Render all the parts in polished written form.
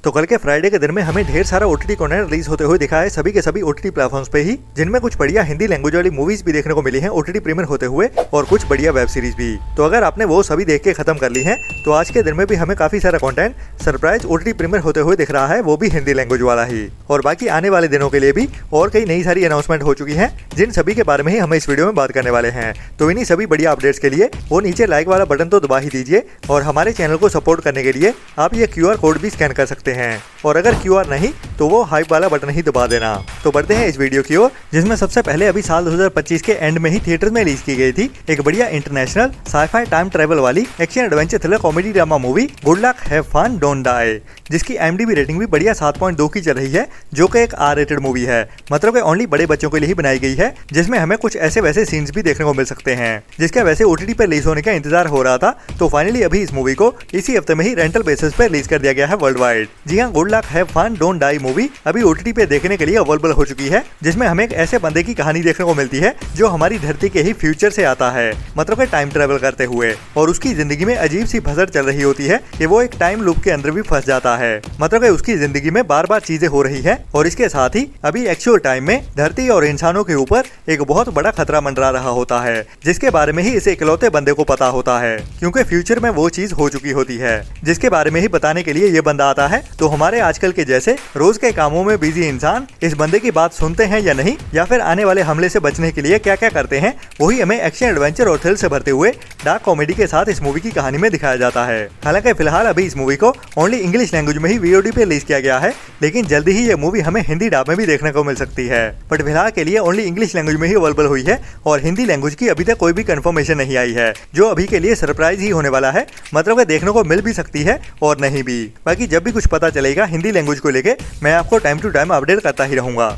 तो कल के फ्राइडे के दिन में हमें ढेर सारा ओटीटी कंटेंट रिलीज होते हुए दिखा है सभी के सभी ओटीटी प्लेटफॉर्म्स पे ही, जिनमें कुछ बढ़िया हिंदी लैंग्वेज वाली मूवीज भी देखने को मिली हैं ओटीटी प्रीमियर होते हुए और कुछ बढ़िया वेब सीरीज भी। तो अगर आपने वो सभी देख के खत्म कर ली हैं तो आज के दिन में भी हमें काफी सारा कंटेंट सरप्राइज ओटीटी प्रीमियर होते हुए दिख रहा है, वो भी हिंदी लैंग्वेज वाला ही। और बाकी आने वाले दिनों के लिए भी और कई नई सारी अनाउंसमेंट हो चुकी है, जिन सभी के बारे में ही हम इस वीडियो में बात करने वाले हैं। तो इन्हीं सभी बढ़िया अपडेट्स के लिए वो नीचे लाइक वाला बटन तो दबा ही दीजिए और हमारे चैनल को सपोर्ट करने के लिए आप ये QR कोड भी स्कैन कर सकते हैं, और अगर QR नहीं तो वो हाइप वाला बटन ही दबा देना। तो बढ़ते हैं इस वीडियो की ओर, जिसमें सबसे पहले अभी साल 2025 के एंड में ही थिएटर में रिलीज की गई थी एक बढ़िया इंटरनेशनल साइफाई टाइम ट्रेवल वाली action adventure thriller comedy drama movie good luck have fun don't die, जिसकी IMDb रेटिंग भी बढ़िया 7.2 की चल रही है, जो कि एक R-रेटेड मूवी है। मतलब कि ओनली बड़े बच्चों के लिए ही बनाई गई है, जिसमें हमें कुछ ऐसे वैसे सीन्स भी देखने को मिल सकते हैं, जिसका वैसे OTT पर रिलीज होने का इंतजार हो रहा था। तो फाइनली अभी इस मूवी को इसी हफ्ते में ही रेंटल बेसिस पर रिलीज कर दिया गया है वर्ल्ड वाइड। जी हाँ, good luck have fun don't die movie अभी OTT पे देखने के लिए अवेलेबल हो चुकी है, जिसमें हमें एक ऐसे बंदे की कहानी देखने को मिलती है जो हमारी धरती के ही फ्यूचर से आता है, मतलब कि टाइम ट्रेवल करते हुए, और उसकी जिंदगी में अजीब सी भसड़ चल रही होती है कि वो एक टाइम लूप के अंदर भी फंस जाता है। मतलब कि उसकी जिंदगी में बार बार चीजें हो रही है, और इसके साथ ही अभी एक्चुअल टाइम में धरती और इंसानों के ऊपर एक बहुत बड़ा खतरा मंडरा रहा होता है, जिसके बारे में ही इसे इकलौते बंदे को पता होता है, क्योंकि फ्यूचर में वो चीज हो चुकी होती है, जिसके बारे में ही बताने के लिए ये बंदा आता है। तो हमारे आजकल के जैसे रोज के कामों में बिजी इंसान इस बंदे की बात सुनते हैं या नहीं, या फिर आने वाले हमले से बचने के लिए क्या क्या करते हैं, वही हमें एक्शन एडवेंचर और थ्रिल से भरते हुए डार्क कॉमेडी के साथ इस मूवी की कहानी में दिखाया जाता है। हालांकि फिलहाल अभी इस मूवी को ओनली इंग्लिश लैंग्वेज में ही VOD पे रिलीज किया गया है, लेकिन जल्दी ही ये मूवी हमें हिंदी डब में भी देखने को मिल सकती है। बट फिलहाल के लिए ओनली इंग्लिश लैंग्वेज में ही अवेलेबल हुई है, और हिंदी लैंग्वेज की अभी तक कोई भी कंफर्मेशन नहीं आई है, जो अभी के लिए सरप्राइज ही होने वाला है। मतलब कि देखने को मिल भी सकती है और नहीं भी। बाकी जब भी कुछ पता चलेगा हिंदी लैंग्वेज को लेके, मैं आपको टाइम टू टाइम अपडेट करता ही रहूंगा।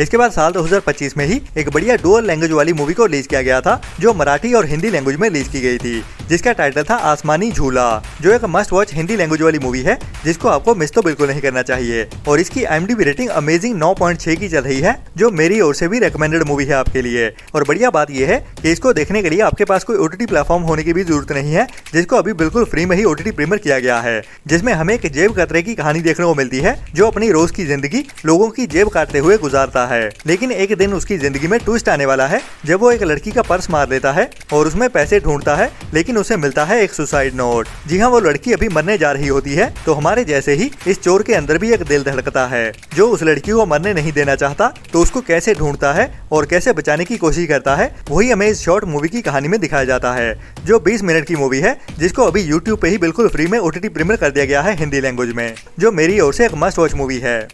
इसके बाद साल 2025 में ही एक बढ़िया डुअल लैंग्वेज वाली मूवी को रिलीज किया गया था, जो मराठी और हिंदी लैंग्वेज में रिलीज की गई थी, जिसका टाइटल था आसमानी झूला, जो एक मस्ट वॉच हिंदी लैंग्वेज वाली मूवी है, जिसको आपको मिस तो बिल्कुल नहीं करना चाहिए। और इसकी IMDb रेटिंग अमेजिंग 9.6 की चल रही है, जो मेरी ओर से भी रिकमेंडेड मूवी है आपके लिए। और बढ़िया बात यह है कि इसको देखने के लिए आपके पास कोई OTT प्लेटफॉर्म होने की भी जरूरत नहीं है, जिसको अभी बिल्कुल फ्री में ही OTT प्रीमियर किया गया है, जिसमें हमें एक जेब कतरे की कहानी देखने को मिलती है, जो अपनी रोज की जिंदगी लोगों की जेब काटते हुए गुजारता है। लेकिन एक दिन उसकी जिंदगी में ट्विस्ट आने वाला है, जब वो एक लड़की का पर्स मार लेता है और उसमें पैसे ढूंढता है, लेकिन उसे मिलता है एक सुसाइड नोट। जी हाँ, वो लड़की अभी मरने जा रही होती है। तो हमारे जैसे ही इस चोर के अंदर भी एक दिल धड़कता है, जो उस लड़की को मरने नहीं देना चाहता। तो उसको कैसे ढूंढता है और कैसे बचाने की कोशिश करता है, वही हमें इस शॉर्ट मूवी की कहानी में दिखाया जाता है, जो 20 मिनट की मूवी है, जिसको अभी YouTube पे ही बिल्कुल फ्री में OTT प्रीमियर कर दिया गया है हिंदी लैंग्वेज में, जो मेरी ओर से एक मस्ट वॉच मूवी है।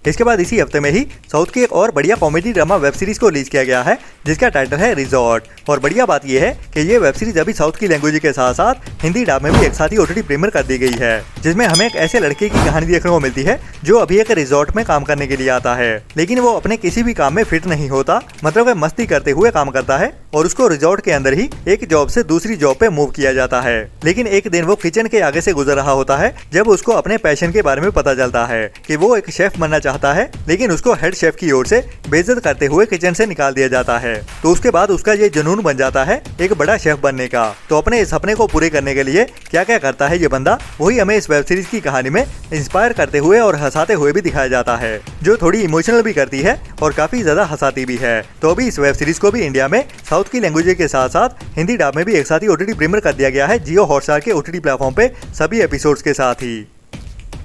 इसके बाद इसी हफ्ते में ही साउथ की एक और बढ़िया कॉमेडी ड्रामा वेब सीरीज को रिलीज किया गया है, जिसका टाइटल है रिजॉर्ट। और बढ़िया बात यह है कि ये वेब सीरीज अभी साउथ की लैंग्वेज के साथ साथ हिंदी डब में भी एक साथ ही OTT प्रीमियर कर दी गई है, जिसमें हमें एक ऐसे लड़के की कहानी देखने को मिलती है, जो अभी एक रिजॉर्ट में काम करने के लिए आता है, लेकिन वो अपने किसी भी काम में फिट नहीं होता। मतलब वो मस्ती करते हुए काम करता है, और उसको रिजॉर्ट के अंदर ही एक जॉब से दूसरी जॉब पे मूव किया जाता है। लेकिन एक दिन वो किचन के आगे से गुजर रहा होता है, जब उसको अपने पैशन के बारे में पता चलता है कि वो एक शेफ बनना चाहता है, लेकिन उसको हेड शेफ की ओर से बेइज्जत करते हुए किचन से निकाल दिया जाता है। तो उसके बाद उसका ये जुनून बन जाता है एक बड़ा शेफ बनने का। तो अपने इस सपने को पूरे करने के लिए क्या क्या करता है ये बंदा, वही हमें इस वेब सीरीज की कहानी में इंस्पायर करते हुए और हंसाते हुए भी दिखाया जाता है, जो थोड़ी इमोशनल भी करती है और काफी ज्यादा हंसाती भी है। तो अभी इस वेब सीरीज को भी इंडिया में साउथ की लैंग्वेज के साथ साथ हिंदी डब में भी एक साथ ही OTT प्रीमियर कर दिया गया है, जियो हॉटस्टार के OTT प्लेटफॉर्म पे सभी एपिसोड्स के साथ ही।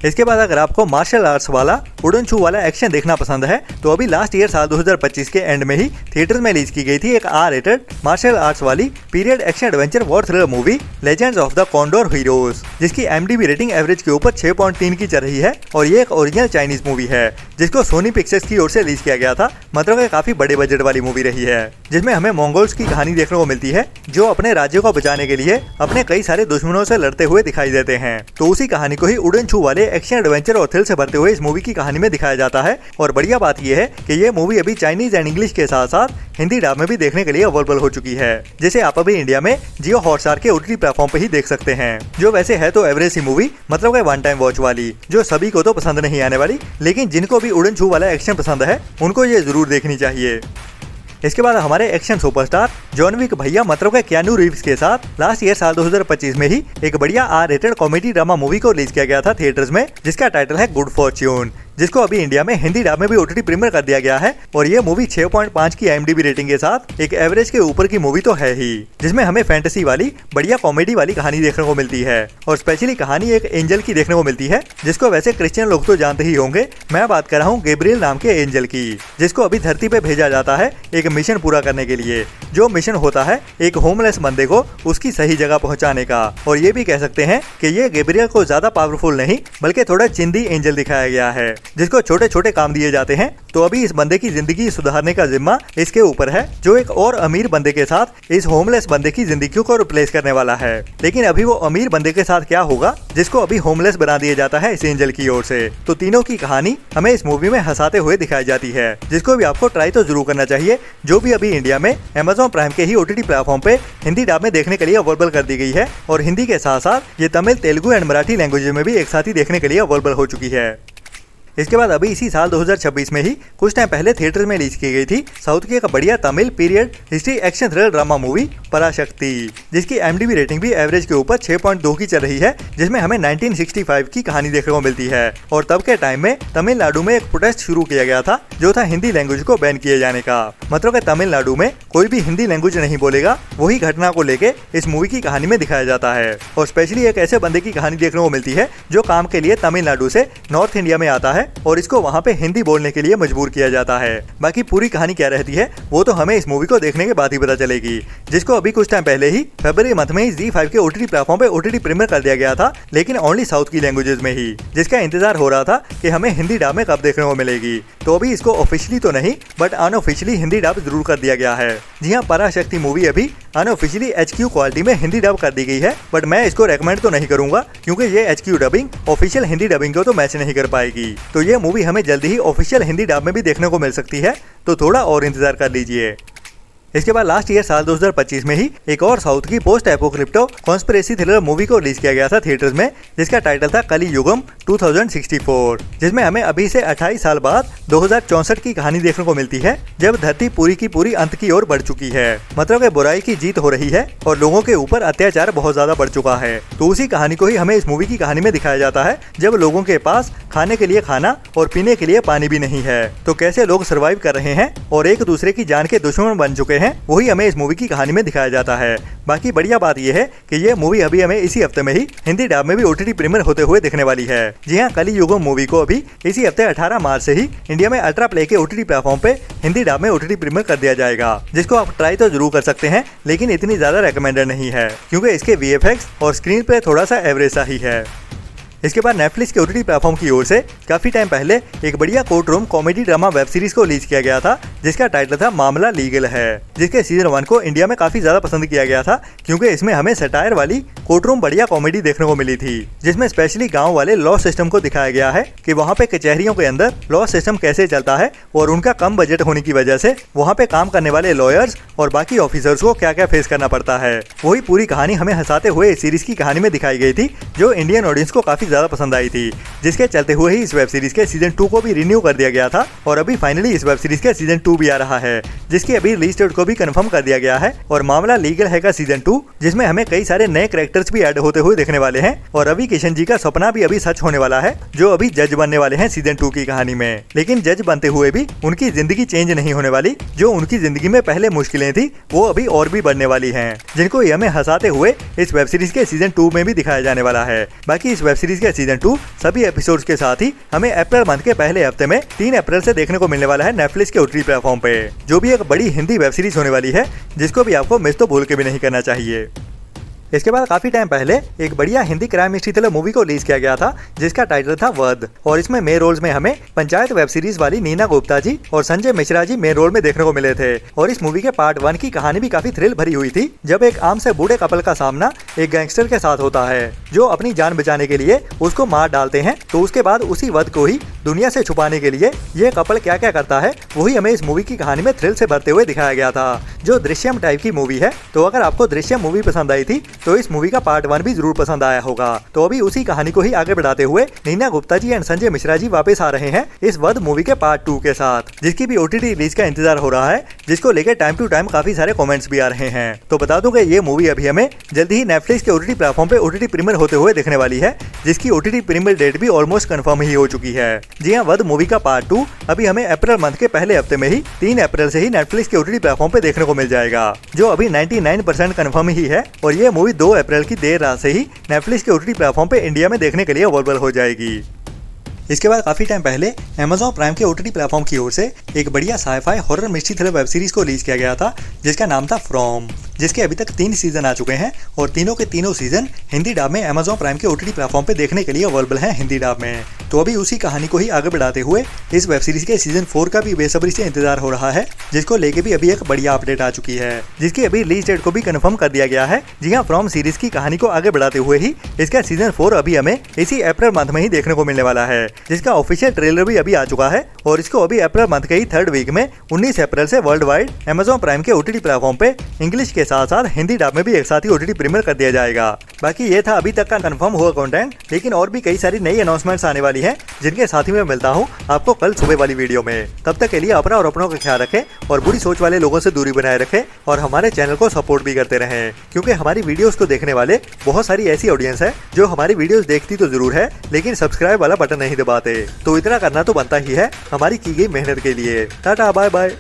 इसके बाद अगर आपको मार्शल आर्ट्स वाला उड़न छू वाला एक्शन देखना पसंद है, तो अभी लास्ट ईयर साल 2025 के एंड में ही थिएटर में रिलीज की गई थी एक R-रेटेड मार्शल आर्ट्स वाली period action adventure war thriller movie legends of the condor heroes, जिसकी IMDb रेटिंग एवरेज के ऊपर 6.3 की चल रही है। और ये एक ओरिजिनल चाइनीज मूवी है, जिसको सोनी पिक्चर्स की ओर से रिलीज किया गया था। मतलब कि काफी बड़े बजट वाली मूवी रही है, जिसमें हमें मंगोल्स की कहानी देखने को मिलती है, जो अपने राज्यों को बचाने के लिए अपने कई सारे दुश्मनों से लड़ते हुए दिखाई देते हैं। तो उसी कहानी को ही उड़न छू वाले एक्शन एडवेंचर और थ्रिल से भरते हुए इस मूवी की कहानी में दिखाया जाता है। और बढ़िया बात यह है कि ये मूवी अभी चाइनीज एंड इंग्लिश के साथ साथ हिंदी डब में भी देखने के लिए अवेलेबल हो चुकी है, जिसे आप अभी इंडिया में जियो हॉटस्टार के OTT प्लेटफॉर्म पे ही देख सकते हैं, जो वैसे है तो एवरेज सी मूवी, मतलब वन टाइम वॉच वाली, जो सभी को तो पसंद नहीं आने वाली, लेकिन जिनको भी उड़न छू वाला एक्शन पसंद है उनको ये जरूर देखनी चाहिए। इसके बाद हमारे एक्शन सुपरस्टार जॉन विक भैया मतलब के कियानू रीव्स के साथ लास्ट ईयर साल 2025 में ही एक बढ़िया R rated comedy drama movie को रिलीज किया गया था थिएटर्स में, जिसका टाइटल है गुड फॉर्च्यून, जिसको अभी इंडिया में हिंदी डब में भी ओटीटी प्रीमियर कर दिया गया है। और ये मूवी 6.5 की IMDb रेटिंग के साथ एक एवरेज के ऊपर की मूवी तो है ही, जिसमें हमें फैंटेसी वाली बढ़िया कॉमेडी वाली कहानी देखने को मिलती है। और स्पेशली कहानी एक एंजल की देखने को मिलती है, जिसको वैसे क्रिश्चियन लोग तो जानते ही होंगे। मैं बात कर रहा हूँ गैब्रियल नाम के एंजल की, जिसको अभी धरती पे भेजा जाता है एक मिशन पूरा करने के लिए। जो मिशन होता है एक होमलेस बंदे को उसकी सही जगह पहुँचाने का। और ये भी कह सकते हैं कि ये गैब्रियल को ज्यादा पावरफुल नहीं बल्कि थोड़ा चिंदी एंजल दिखाया गया है, जिसको छोटे छोटे काम दिए जाते हैं। तो अभी इस बंदे की जिंदगी सुधारने का जिम्मा इसके ऊपर है, जो एक और अमीर बंदे के साथ इस होमलेस बंदे की जिंदगी को रिप्लेस करने वाला है। लेकिन अभी वो अमीर बंदे के साथ क्या होगा जिसको अभी होमलेस बना दिया जाता है इस एंजल की ओर से। तो तीनों की कहानी हमें इस मूवी में हंसाते हुए दिखाई जाती है, जिसको भी आपको ट्राई तो जरूर करना चाहिए, जो भी अभी इंडिया में Amazon प्राइम के ही OTT प्लेटफॉर्म पे हिंदी डब में देखने के लिए अवेलेबल कर दी गई है। और हिंदी के साथ साथ ये तमिल, तेलुगु एंड मराठी लैंग्वेज में भी एक साथ ही देखने के लिए अवेलेबल हो चुकी है। इसके बाद अभी इसी साल 2026 में ही कुछ टाइम पहले थिएटर में रिलीज की गई थी साउथ की एक बढ़िया Tamil period history action thriller drama movie Parasakthi, जिसकी IMDb रेटिंग भी एवरेज के ऊपर 6.2 की चल रही है, जिसमें हमें 1965 की कहानी देखने को मिलती है। और तब के टाइम में तमिलनाडु में एक प्रोटेस्ट शुरू किया गया था, जो था हिंदी लैंग्वेज को बैन किए जाने का। मतलब कि तमिलनाडु में कोई भी हिंदी लैंग्वेज नहीं बोलेगा। वही घटना को लेके इस मूवी की कहानी में दिखाया जाता है। और स्पेशली एक ऐसे बंदे की कहानी देखने को मिलती है जो काम के लिए तमिलनाडु से नॉर्थ इंडिया में आता है और इसको वहाँ पे हिंदी बोलने के लिए मजबूर किया जाता है। बाकी पूरी कहानी क्या रहती है वो तो हमें इस मूवी को देखने के बाद ही पता चलेगी, जिसको अभी कुछ टाइम पहले ही फरवरी मंथ में ही ZEE5 के OTT प्लेटफॉर्म पे OTT प्रीमियर कर दिया गया था, लेकिन ओनली साउथ की लैंग्वेजेस में ही, जिसका इंतजार हो रहा था कि हमें हिंदी डब में कब देखने को मिलेगी। तो अभी इसको ऑफिशियली तो नहीं बट अनऑफिशियली हिंदी डब जरूर कर दिया गया है। जी हाँ, पराशक्ति मूवी अभी अनऑफिशियली HQ क्वालिटी में हिंदी डब कर दी गई है, बट मैं इसको रेकमेंड तो नहीं करूंगा क्योंकि ये HQ dubbing official Hindi dubbing को तो मैच नहीं कर पाएगी। तो ये मूवी हमें जल्दी ही ऑफिशियल हिंदी डब में भी देखने को मिल सकती है, तो थोड़ा और इंतजार कर लीजिए। इसके बाद लास्ट ईयर साल 2025 में ही एक और साउथ की post Apocalypto conspiracy thriller movie को रिलीज किया गया था थिएटर्स में, जिसका टाइटल था कली युगम 2064, जिसमें हमें अभी से 28 साल बाद 2064 की कहानी देखने को मिलती है, जब धरती पूरी की पूरी अंत की ओर बढ़ चुकी है। मतलब कि बुराई की जीत हो रही है और लोगों के ऊपर अत्याचार बहुत ज्यादा बढ़ चुका है। तो उसी कहानी को ही हमें इस मूवी की कहानी में दिखाया जाता है, जब लोगों के पास खाने के लिए खाना और पीने के लिए पानी भी नहीं है, तो कैसे लोग सर्वाइव कर रहे हैं और एक दूसरे की जान के दुश्मन बन चुके हैं, वही हमें इस मूवी की कहानी में दिखाया जाता है। बाकी बढ़िया बात यह है कि ये मूवी अभी हमें इसी हफ्ते में ही हिंदी डब में भी OTT प्रीमियर होते हुए दिखने वाली है। जी हाँ, कली युगम मूवी को अभी इसी हफ्ते 18 मार्च से ही इंडिया में अल्ट्रा प्ले के OTT प्लेटफॉर्म पे हिंदी डब में OTT प्रीमियर कर दिया जाएगा, जिसको आप ट्राई तो जरूर कर सकते हैं, लेकिन इतनी ज्यादा रेकमेंडेड नहीं है क्योंकि इसके VFX और स्क्रीन पे थोड़ा सा एवरेज सा ही है। इसके बाद नेटफ्लिक्स के OTT प्लेटफॉर्म की ओर से काफी टाइम पहले एक बढ़िया court room comedy drama web series को रिलीज किया गया था, जिसका टाइटल था मामला लीगल है, जिसके सीजन 1 को इंडिया में काफी ज्यादा पसंद किया गया था, क्योंकि इसमें हमें सटायर वाली कोर्ट रूम बढ़िया कॉमेडी देखने को मिली थी, जिसमें स्पेशली गाँव वाले लॉ सिस्टम को दिखाया गया है कि वहाँ पे कचहरियों के अंदर लॉ सिस्टम कैसे चलता है और उनका कम बजट होने की वजह से वहाँ पे काम करने वाले लॉयर्स और बाकी ऑफिसर्स को क्या क्या फेस करना पड़ता है। वही पूरी कहानी हमें हंसाते हुए इस सीरीज की कहानी में दिखाई गई थी, जो इंडियन ऑडियंस को काफी ज्यादा पसंद आई थी, जिसके चलते हुए ही इस वेब सीरीज के सीजन 2 को भी रिन्यू कर दिया गया था। और अभी फाइनली इस वेब सीरीज के सीजन 2 भी आ रहा है, जिसकी अभी रिलीज डेट को भी कंफर्म कर दिया गया है। और मामला लीगल है का सीजन 2, जिसमें हमें कई सारे नए कैरेक्टर्स भी ऐड होते हुए देखने वाले हैं। और रवि किशन जी का सपना भी अभी सच होने वाला है, जो अभी जज बनने वाले हैं सीजन 2 की कहानी में। लेकिन जज बनते हुए भी उनकी जिंदगी चेंज नहीं होने वाली, जो उनकी जिंदगी में पहले मुश्किलें थी वो अभी और भी बढ़ने वाली हैं, जिनको हमें हंसाते हुए इस वेब सीरीज के सीजन 2 में भी दिखाया जाने वाला है। बाकी इस वेब सीरीज के सीजन 2 सभी एपिसोड्स के साथ ही हमें अप्रैल मंथ के पहले हफ्ते में 3 अप्रैल से देखने को मिलने वाला है नेटफ्लिक्स के OTT प्लेटफॉर्म पे, जो भी एक बड़ी हिंदी वेब सीरीज होने वाली है, जिसको भी आपको मिस तो भूल के भी नहीं करना चाहिए। इसके बाद काफी टाइम पहले एक बढ़िया Hindi crime mystery thriller movie को रिलीज किया गया था, जिसका टाइटल था वध। और इसमें मेन रोल्स में हमें पंचायत वेब सीरीज वाली नीना गुप्ता जी और संजय मिश्रा जी मेन रोल में देखने को मिले थे। और इस मूवी के पार्ट 1 की कहानी भी काफी थ्रिल भरी हुई थी, जब एक आम से बूढ़े कपल का सामना एक गैंगस्टर के साथ होता है, जो अपनी जान बचाने के लिए उसको मार डालते हैं। तो उसके बाद उसी वध को ही दुनिया से छुपाने के लिए ये कपल क्या क्या करता है वही हमें इस मूवी की कहानी में थ्रिल से भरते हुए दिखाया गया था, जो दृश्यम टाइप की मूवी है। तो अगर आपको दृश्यम मूवी पसंद आई थी तो इस मूवी का पार्ट 1 भी जरूर पसंद आया होगा। तो अभी उसी कहानी को ही आगे बढ़ाते हुए नीना गुप्ता जी एंड संजय मिश्रा जी वापस आ रहे हैं इस वध मूवी के पार्ट 2 के साथ, जिसकी भी OTT रिलीज का इंतजार हो रहा है, जिसको लेकर टाइम टू टाइम काफी सारे कमेंट्स भी आ रहे हैं। तो बता दूं कि ये मूवी अभी हमें जल्द ही नेटफ्लिक्स के OTT प्लेटफॉर्म पे OTT प्रीमियर होते हुए देखने वाली है, जिसकी OTT प्रीमियर डेट भी ऑलमोस्ट कंफर्म ही हो चुकी है। जी हाँ, वध मूवी का पार्ट 2 अभी हमें अप्रैल मंथ के पहले हफ्ते में ही 3 अप्रैल से ही नेटफ्लिक्स के OTT प्लेटफॉर्म पे देखने को मिल जाएगा, जो अभी 99% कंफर्म ही है। और ये मूवी 2 अप्रैल की देर रात से ही नेटफ्लिक्स के OTT प्लेटफॉर्म पे इंडिया में देखने के लिए अवेलेबल हो जाएगी। इसके बाद काफी टाइम पहले Amazon प्राइम के OTT प्लेटफॉर्म की ओर से एक बढ़िया sci-fi horror mystery thriller web series को रिलीज किया गया था, जिसका नाम था फ्रॉम, जिसके अभी तक 3 सीजन आ चुके हैं और तीनों के तीनों सीजन हिंदी डब में Amazon प्राइम के OTT प्लेटफॉर्म पे देखने के लिए अवेलेबल हैं हिंदी डब में। तो अभी उसी कहानी को ही आगे बढ़ाते हुए इस वेब सीरीज के सीजन 4 का भी बेसब्री से इंतजार हो रहा है, जिसको लेके भी अभी एक बढ़िया अपडेट आ चुकी है, जिसकी अभी रिलीज डेट को भी कंफर्म कर दिया गया है। जी हाँ, फ्रॉम सीरीज की कहानी को आगे बढ़ाते हुए ही इसका सीजन 4 अभी हमें इसी अप्रैल मंथ में ही देखने को मिलने वाला है, जिसका ऑफिशियल ट्रेलर भी अभी आ चुका है और इसको अभी अप्रैल मंथ के ही 3rd वीक में 19 अप्रैल से वर्ल्ड वाइड Amazon प्राइम के OTT प्लेटफॉर्म पे इंग्लिश के साथ साथ हिंदी डब में भी एक साथ ही OTT प्रीमियर कर दिया जाएगा। बाकी ये था अभी तक का कंफर्म हुआ कंटेंट, लेकिन और भी कई सारी नई अनाउंसमेंट्स आने वाली हैं, जिनके साथ ही मैं मिलता हूँ आपको कल सुबह वाली वीडियो में। तब तक के लिए अपना और अपनों का ख्याल रखें और बुरी सोच वाले लोगों से दूरी बनाए रखें और हमारे चैनल को सपोर्ट भी करते रहें, क्योंकि हमारी वीडियोस को देखने वाले बहुत सारी ऐसी ऑडियंस है जो हमारी वीडियोस देखती तो जरूर है लेकिन सब्सक्राइब वाला बटन नहीं दबाते। तो इतना करना तो बनता ही है हमारी की गई मेहनत के लिए। Ta-ta bye bye.